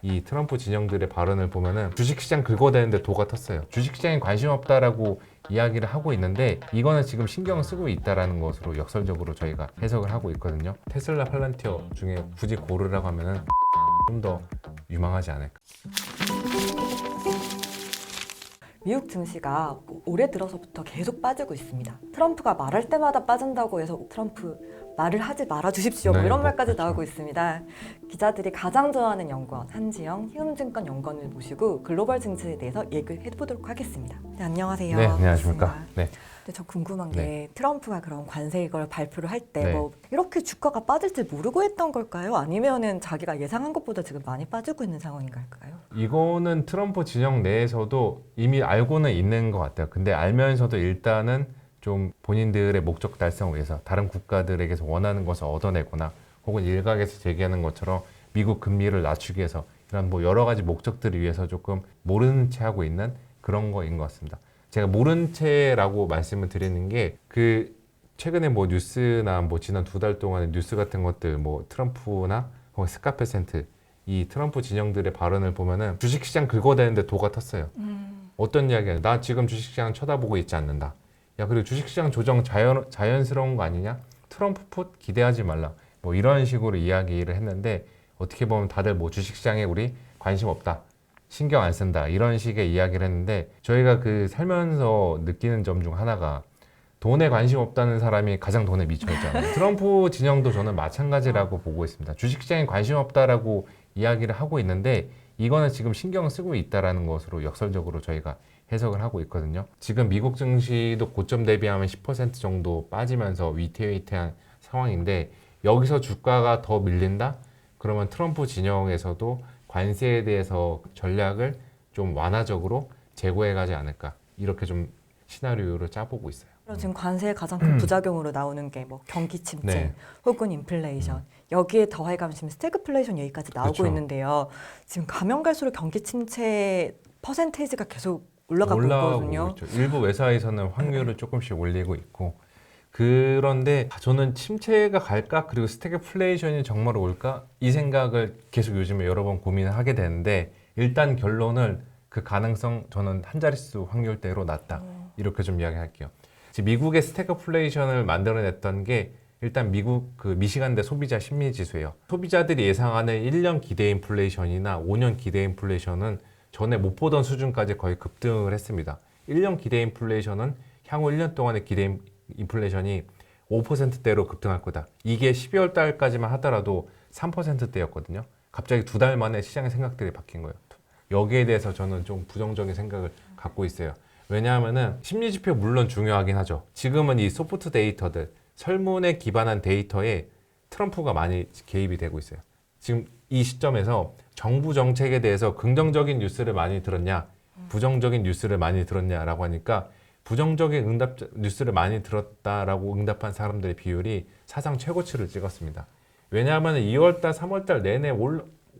이 트럼프 진영들의 발언을 보면은 주식시장 긁어대는데 도가 텄어요. 주식시장에 관심 없다라고 이야기를 하고 있는데 이거는 지금 신경을 쓰고 있다라는 것으로 역설적으로 저희가 해석을 하고 있거든요. 테슬라 팔란티어 중에 굳이 고르라고 하면은 좀 더 유망하지 않을까. 미국 증시가 올해 들어서부터 계속 빠지고 있습니다. 트럼프가 말할 때마다 빠진다고 해서 트럼프 말을 하지 말아 주십시오 네, 이런 말까지 그렇죠. 나오고 있습니다. 기자들이 가장 좋아하는 연구원 한지영 희금증권 연구원을 모시고 글로벌 증시에 대해서 얘기를 해보도록 하겠습니다. 네, 안녕하세요. 네, 안녕하십니까. 반갑습니다. 네. 근데 저 궁금한 게 네. 트럼프가 그런 관세 이걸 발표를 할 때 네. 뭐 이렇게 주가가 빠질 줄 모르고 했던 걸까요? 아니면은 자기가 예상한 것보다 지금 많이 빠지고 있는 상황인가요? 이거는 트럼프 진영 내에서도 이미 알고는 있는 것 같아요. 근데 알면서도 일단은 좀 본인들의 목적 달성을 위해서 다른 국가들에게서 원하는 것을 얻어내거나 혹은 일각에서 제기하는 것처럼 미국 금리를 낮추기 위해서 이런 뭐 여러 가지 목적들을 위해서 조금 모르는 채 하고 있는 그런 거인 것 같습니다. 제가 모른 채라고 말씀을 드리는 게 그 최근에 뭐 뉴스나 뭐 지난 2달 동안의 뉴스 같은 것들 뭐 트럼프나 혹은 스카페센트 이 트럼프 진영들의 발언을 보면은 주식시장 긁어대는데 도가 텄어요. 어떤 이야기야? 나 지금 주식시장 쳐다보고 있지 않는다. 야, 그리고 주식시장 조정 자연스러운 거 아니냐? 트럼프 풋 기대하지 말라. 뭐 이런 식으로 이야기를 했는데 어떻게 보면 다들 뭐 주식시장에 우리 관심 없다. 신경 안 쓴다. 이런 식의 이야기를 했는데 저희가 그 살면서 느끼는 점 중 하나가 돈에 관심 없다는 사람이 가장 돈에 미쳐 있잖아요. 트럼프 진영도 저는 마찬가지라고 보고 있습니다. 주식시장에 관심 없다라고 이야기를 하고 있는데 이거는 지금 신경을 쓰고 있다라는 것으로 역설적으로 저희가 해석을 하고 있거든요. 지금 미국 증시도 고점 대비하면 10% 정도 빠지면서 위태위태한 상황인데 여기서 주가가 더 밀린다? 그러면 트럼프 진영에서도 관세에 대해서 전략을 좀 완화적으로 제고해 가지 않을까 이렇게 좀 시나리오를 짜보고 있어요. 지금 관세의 가장 큰 부작용으로 나오는 게 뭐 경기 침체 네. 혹은 인플레이션 여기에 더해가면 지금 스태그플레이션 얘기까지 나오고 그렇죠. 있는데요. 지금 가면 갈수록 경기 침체 퍼센테이지가 계속 올라가고 올라가고 있거든요. 있죠. 일부 회사에서는 확률을 조금씩 올리고 있고 그런데 저는 침체가 갈까 그리고 스태그플레이션이 정말 올까 이 생각을 계속 요즘에 여러 번 고민을 하게 되는데 일단 결론을 그 가능성 저는 한 자릿수 확률대로 낮다 이렇게 좀 이야기할게요. 지금 미국의 스태그플레이션을 만들어냈던 게 일단 미국 그 미시간대 소비자 심리지수예요. 소비자들이 예상하는 1년 기대 인플레이션이나 5년 기대 인플레이션은 전에 못 보던 수준까지 거의 급등을 했습니다. 1년 기대 인플레이션은 향후 1년 동안의 기대 인플레이션이 5%대로 급등할 거다. 이게 12월 달까지만 하더라도 3%대였거든요. 갑자기 2달 만에 시장의 생각들이 바뀐 거예요. 여기에 대해서 저는 좀 부정적인 생각을 갖고 있어요. 왜냐하면은 심리지표 물론 중요하긴 하죠. 지금은 이 소프트 데이터들, 설문에 기반한 데이터에 트럼프가 많이 개입이 되고 있어요. 지금 이 시점에서 정부 정책에 대해서 긍정적인 뉴스를 많이 들었냐, 부정적인 뉴스를 많이 들었냐라고 하니까 부정적인 뉴스를 많이 들었다라고 응답한 사람들의 비율이 사상 최고치를 찍었습니다. 왜냐하면 2월달, 3월달 내내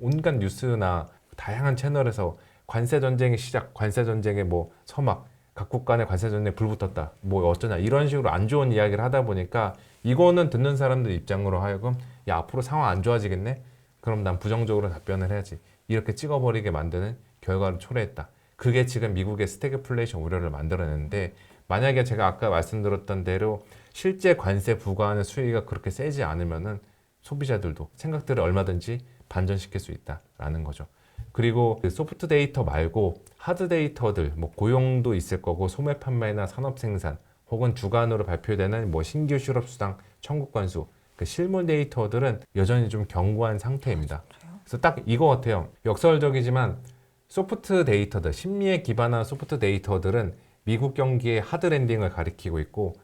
온갖 뉴스나 다양한 채널에서 관세 전쟁의 시작, 관세 전쟁의 뭐 서막, 각국 간의 관세 전쟁에 불붙었다, 뭐 어쩌냐 이런 식으로 안 좋은 이야기를 하다 보니까 이거는 듣는 사람들 입장으로 하여금 야 앞으로 상황 안 좋아지겠네? 그럼 난 부정적으로 답변을 해야지 이렇게 찍어버리게 만드는 결과를 초래했다. 그게 지금 미국의 스태그플레이션 우려를 만들어내는데 만약에 제가 아까 말씀드렸던 대로 실제 관세 부과하는 수위가 그렇게 세지 않으면은 소비자들도 생각들을 얼마든지 반전시킬 수 있다라는 거죠. 그리고 그 소프트 데이터 말고 하드 데이터들, 뭐 고용도 있을 거고 소매 판매나 산업 생산 혹은 주간으로 발표되는 뭐 신규 실업 수당 청구 건수 그 실물 데이터들은 여전히 좀 견고한 상태입니다. 그래서 딱 이거 같아요. 역설적이지만 소프트 데이터들, 심리에 기반한 소프트 데이터들은 미국 경기의 하드 랜딩을 가리키고 있고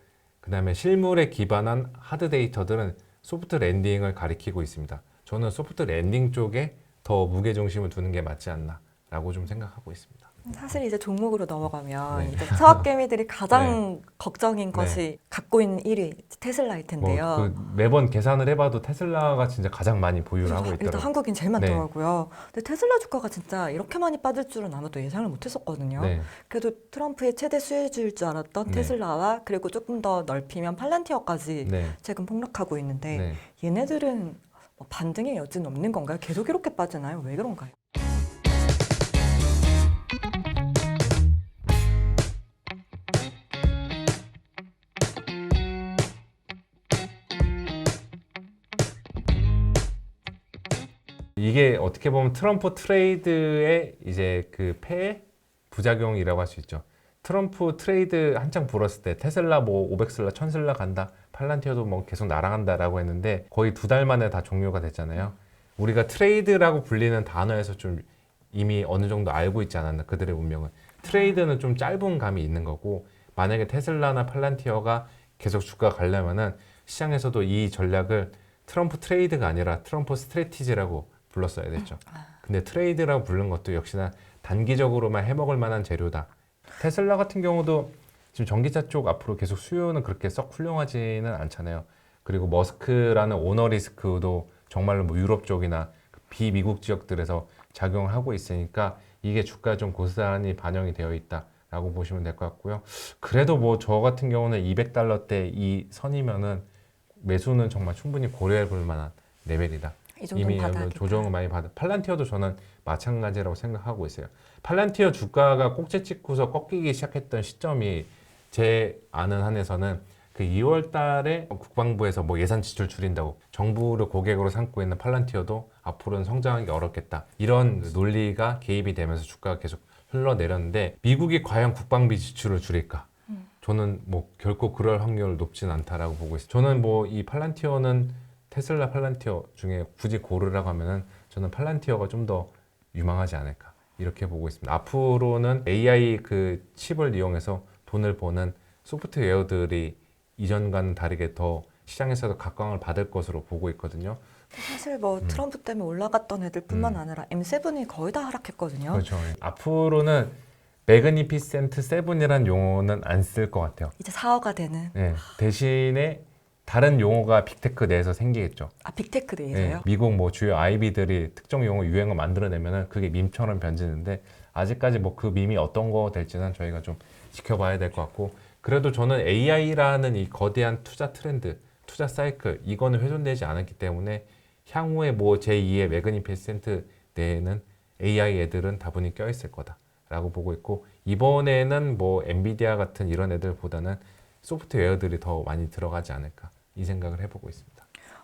그 다음에 실물에 기반한 하드 데이터들은 소프트 랜딩을 가리키고 있습니다. 저는 소프트 랜딩 쪽에 더 무게중심을 두는 게 맞지 않나 라고 좀 생각하고 있습니다. 사실 이제 종목으로 넘어가면 네. 이제 서학개미들이 가장 걱정인 것이 갖고 있는 1위 테슬라일 텐데요. 뭐 그 매번 계산을 해봐도 테슬라가 진짜 가장 많이 보유를 하고 일단 있더라고요. 한국인 제일 많더라고요. 근데 테슬라 주가가 진짜 이렇게 많이 빠질 줄은 아무도 예상을 못했었거든요. 네. 그래도 트럼프의 최대 수혜주일 줄 알았던 네. 테슬라와 그리고 조금 더 넓히면 팔란티어까지 네. 최근 폭락하고 있는데 네. 얘네들은 뭐 반등의 여지는 없는 건가요? 계속 이렇게 빠지나요? 왜 그런가요? 이게 어떻게 보면 트럼프 트레이드의 이제 그 폐해 부작용이라고 할 수 있죠. 트럼프 트레이드 한창 불었을 때 테슬라 뭐 500슬라 1000슬라 간다, 팔란티어도 뭐 계속 날아간다라고 했는데 거의 2달 만에 다 종료가 됐잖아요. 우리가 트레이드라고 불리는 단어에서 좀 이미 어느 정도 알고 있지 않았나, 그들의 운명은. 트레이드는 좀 짧은 감이 있는 거고, 만약에 테슬라나 팔란티어가 계속 주가가 가려면은 시장에서도 이 전략을 트럼프 트레이드가 아니라 트럼프 스트래티지라고 불렀어야 됐죠. 근데 트레이드라고 부른 것도 역시나 단기적으로만 해먹을 만한 재료다. 테슬라 같은 경우도 지금 전기차 쪽 앞으로 계속 수요는 그렇게 썩 훌륭하지는 않잖아요. 그리고 머스크라는 오너 리스크도 정말로 뭐 유럽 쪽이나 비미국 지역들에서 작용하고 있으니까 이게 주가에 좀 고스란히 반영이 되어 있다라고 보시면 될 것 같고요. 그래도 뭐 저 같은 경우는 200달러대 이 선이면은 매수는 정말 충분히 고려해 볼 만한 레벨이다. 이 정도는 이미 받아야 조정을 많이 받은 팔란티어도 저는 마찬가지라고 생각하고 있어요. 팔란티어 주가가 꼭지 찍고서 꺾이기 시작했던 시점이 제 아는 한에서는 그 2월 달에 국방부에서 뭐 예산 지출 줄인다고 정부를 고객으로 삼고 있는 팔란티어도 앞으로는 성장하기 어렵겠다, 이런 논리가 개입이 되면서 주가가 계속 흘러내렸는데, 미국이 과연 국방비 지출을 줄일까? 저는 뭐 결코 그럴 확률 높진 않다라고 보고 있어요. 저는 뭐 이 팔란티어는 테슬라 팔란티어 중에 굳이 고르라고 하면은 저는 팔란티어가 좀 더 유망하지 않을까, 이렇게 보고 있습니다. 앞으로는 AI 그 칩을 이용해서 돈을 버는 소프트웨어들이 이전과는 다르게 더 시장에서도 각광을 받을 것으로 보고 있거든요. 사실 뭐 트럼프 때문에 올라갔던 애들뿐만 아니라 M7이 거의 다 하락했거든요. 그렇죠. 앞으로는 매그니피센트 7이라는 용어는 안 쓸 것 같아요. 이제 4어가 되는. 네, 대신에 다른 용어가 빅테크 내에서 생기겠죠. 아, 빅테크 네, 내에서요? 미국 뭐 주요 아이비들이 특정 용어 유행어 만들어내면은 그게 밈처럼 변지는데, 아직까지 뭐 그 밈이 어떤 거 될지는 저희가 좀 지켜봐야 될 것 같고, 그래도 저는 AI라는 이 거대한 투자 트렌드, 투자 사이클, 이거는 훼손되지 않았기 때문에 향후에 뭐 제2의 매그니피센트 내에는 AI 애들은 다분히 껴있을 거다라고 보고 있고, 이번에는 뭐 엔비디아 같은 이런 애들보다는 소프트웨어들이 더 많이 들어가지 않을까, 이 생각을 해보고 있습니다.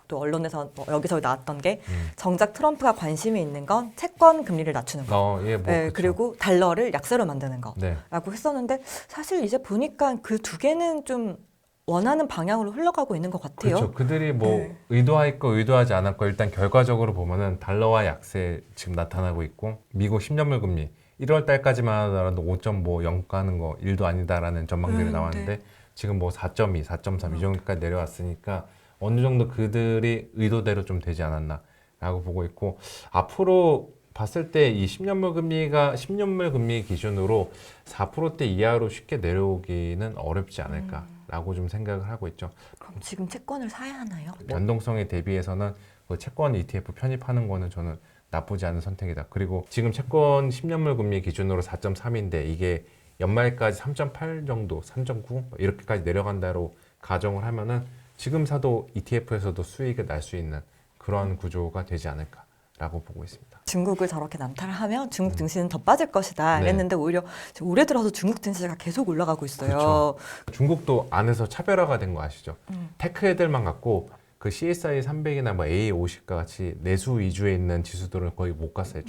또 언론에서 뭐 여기서 나왔던 게 정작 트럼프가 관심이 있는 건 채권 금리를 낮추는 거. 예, 뭐 네, 그쵸. 그리고 달러를 약세로 만드는 거라고 네. 했었는데, 사실 이제 보니까 그 두 개는 좀 원하는 방향으로 흘러가고 있는 것 같아요. 그렇죠. 그들이 뭐 네. 의도했고 의도하지 않았고 일단 결과적으로 보면은 달러와 약세 지금 나타나고 있고, 미국 10년물 금리 1월 달까지만 하더라도 5.5 가는 거 일도 아니다라는 전망들이 나왔는데, 지금 뭐 4.2, 4.3 이 정도까지 내려왔으니까 어느 정도 그들이 의도대로 좀 되지 않았나라고 보고 있고, 앞으로 봤을 때 이 10년물 금리가 10년물 금리 기준으로 4%대 이하로 쉽게 내려오기는 어렵지 않을까라고 좀 생각을 하고 있죠. 그럼 지금 채권을 사야 하나요? 변동성에 대비해서는 그 채권 ETF 편입하는 거는 저는 나쁘지 않은 선택이다. 그리고 지금 채권 10년물 금리 기준으로 4.3인데 이게 연말까지 3.8 정도, 3.9 이렇게까지 내려간다로 가정을 하면은 지금 사도 ETF에서도 수익을 날 수 있는 그런 구조가 되지 않을까라고 보고 있습니다. 중국을 저렇게 남탈하면 중국 증시는 더 빠질 것이다 네. 이랬는데 오히려 지금 올해 들어서 중국 증시가 계속 올라가고 있어요. 그렇죠. 중국도 안에서 차별화가 된 거 아시죠? 테크 애들만 갖고 그 CSI 300이나 뭐 A50과 같이 내수 위주에 있는 지수들은 거의 못 갔어요.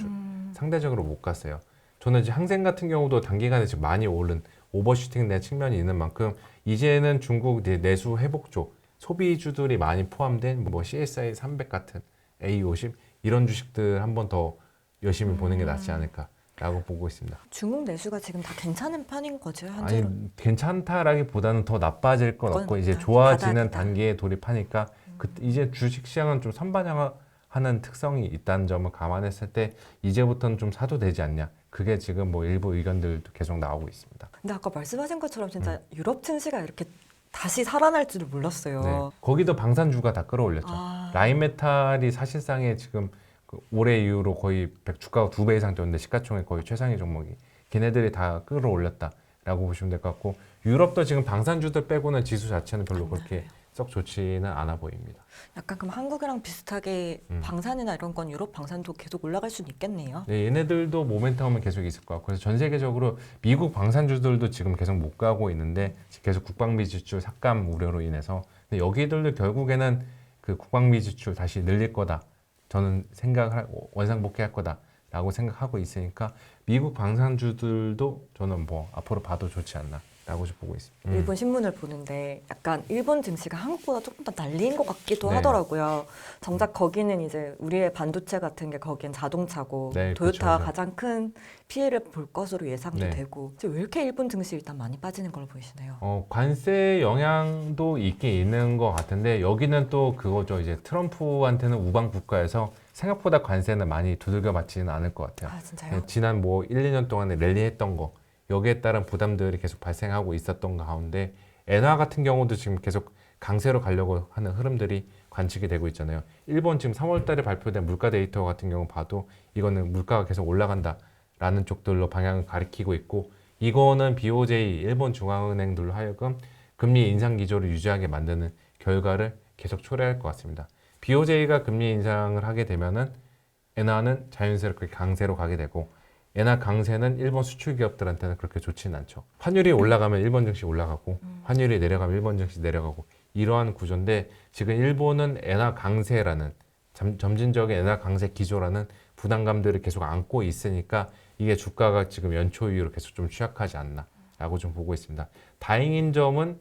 상대적으로 못 갔어요. 저는 이제 항생 같은 경우도 단기간에 지금 많이 오른 오버슈팅 된 측면이 있는 만큼 이제는 중국 내수 회복 쪽 소비주들이 많이 포함된 뭐 CSI 300 같은 A50 이런 주식들 한 번 더 열심히 보는 게 낫지 않을까라고 보고 있습니다. 중국 내수가 지금 다 괜찮은 편인 거죠, 현재로? 아니 괜찮다라기보다는 더 나빠질 건 그건 없고 이제 다 좋아지는 바닥이다. 단계에 돌입하니까 이제 주식 시장은 좀 선반영하는 특성이 있다는 점을 감안했을 때 이제부터는 좀 사도 되지 않냐. 그게 지금 뭐 일부 의견들도 계속 나오고 있습니다. 근데 아까 말씀하신 것처럼 진짜 유럽 증시가 이렇게 다시 살아날 줄을 몰랐어요. 네. 거기도 방산주가 다 끌어올렸죠. 아. 라인메탈이 사실상의 지금 그 올해 이후로 거의 주가가 2배 이상 뛰었는데 시가총액 거의 최상위 종목이 걔네들이 다 끌어올렸다라고 보시면 될 것 같고, 유럽도 지금 방산주들 빼고는 지수 자체는 별로 그렇게 썩 좋지는 않아 보입니다. 약간 그럼 한국이랑 비슷하게 방산이나 이런 건 유럽 방산도 계속 올라갈 수는 있겠네요. 네, 얘네들도 모멘텀은 계속 있을 것 같고 그래서 전 세계적으로 미국 방산주들도 지금 계속 못 가고 있는데 계속 국방비 지출 삭감 우려로 인해서 근데 여기들도 결국에는 그 국방비 지출 다시 늘릴 거다. 저는 원상복귀할 거다라고 생각하고 있으니까 미국 방산주들도 저는 뭐 앞으로 봐도 좋지 않나라고 좀 보고 있습니다. 일본 신문을 보는데 약간 일본 증시가 한국보다 조금 더 날린 것 같기도 네. 하더라고요. 정작 거기는 이제 우리의 반도체 같은 게 거긴 자동차고 네, 토요타가 그쵸. 가장 큰 피해를 볼 것으로 예상도 네. 되고 왜 이렇게 일본 증시 일단 많이 빠지는 걸로 보이시나요? 관세 영향도 있긴 있는 것 같은데 여기는 또 그거죠. 이제 트럼프한테는 우방 국가에서 생각보다 관세는 많이 두들겨 맞지는 않을 것 같아요. 아 진짜요? 지난 뭐 1, 2년 동안에 랠리했던 거 여기에 따른 부담들이 계속 발생하고 있었던 가운데 엔화 같은 경우도 지금 계속 강세로 가려고 하는 흐름들이 관측이 되고 있잖아요. 일본 지금 3월 달에 발표된 물가 데이터 같은 경우 봐도 이거는 물가가 계속 올라간다라는 쪽들로 방향을 가리키고 있고 이거는 BOJ 일본 중앙은행들로 하여금 금리 인상 기조를 유지하게 만드는 결과를 계속 초래할 것 같습니다. BOJ가 금리 인상을 하게 되면은 엔화는 자연스럽게 강세로 가게 되고 엔화 강세는 일본 수출 기업들한테는 그렇게 좋지는 않죠. 환율이 올라가면 일본 증시 올라가고 환율이 내려가면 일본 증시 내려가고 이러한 구조인데 지금 일본은 엔화 강세라는 점진적인 엔화 강세 기조라는 부담감들을 계속 안고 있으니까 이게 주가가 지금 연초 이후로 계속 좀 취약하지 않나라고 좀 보고 있습니다. 다행인 점은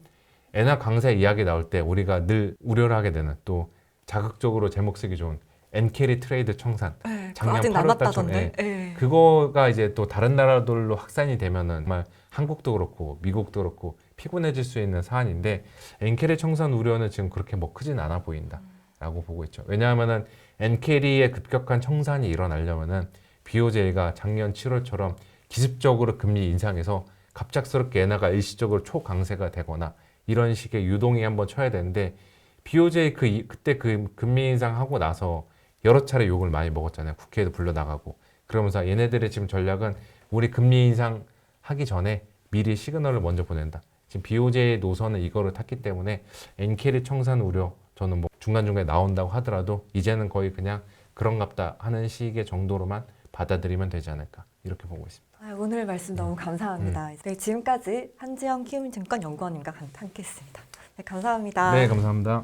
엔화 강세 이야기 나올 때 우리가 늘 우려를 하게 되는 또 자극적으로 제목 쓰기 좋은 엔캐리 트레이드 청산 네, 작년 아직 8월 남았다던데. 달쯤에 네. 그거가 이제 또 다른 나라들로 확산이 되면은 정말 한국도 그렇고 미국도 그렇고 피곤해질 수 있는 사안인데 엔캐리 청산 우려는 지금 그렇게 뭐 크진 않아 보인다라고 보고 있죠. 왜냐하면은 엔캐리의 급격한 청산이 일어나려면은 BOJ가 작년 7월처럼 기습적으로 금리 인상해서 갑작스럽게 엔화가 일시적으로 초강세가 되거나 이런 식의 유동이 한번 쳐야 되는데 BOJ 그때 그 금리 인상하고 나서 여러 차례 욕을 많이 먹었잖아요. 국회에도 불러 나가고 그러면서 얘네들의 지금 전략은 우리 금리 인상 하기 전에 미리 시그널을 먼저 보낸다. 지금 BOJ 노선은 이거를 탔기 때문에 엔캐리 청산 우려 저는 뭐 중간중간에 나온다고 하더라도 이제는 거의 그냥 그런갑다 하는 식의 정도로만 받아들이면 되지 않을까 이렇게 보고 있습니다. 오늘 말씀 너무 감사합니다. 네, 지금까지 한지영 키움증권 연구원님과 함께했습니다. 네, 감사합니다. 네, 감사합니다.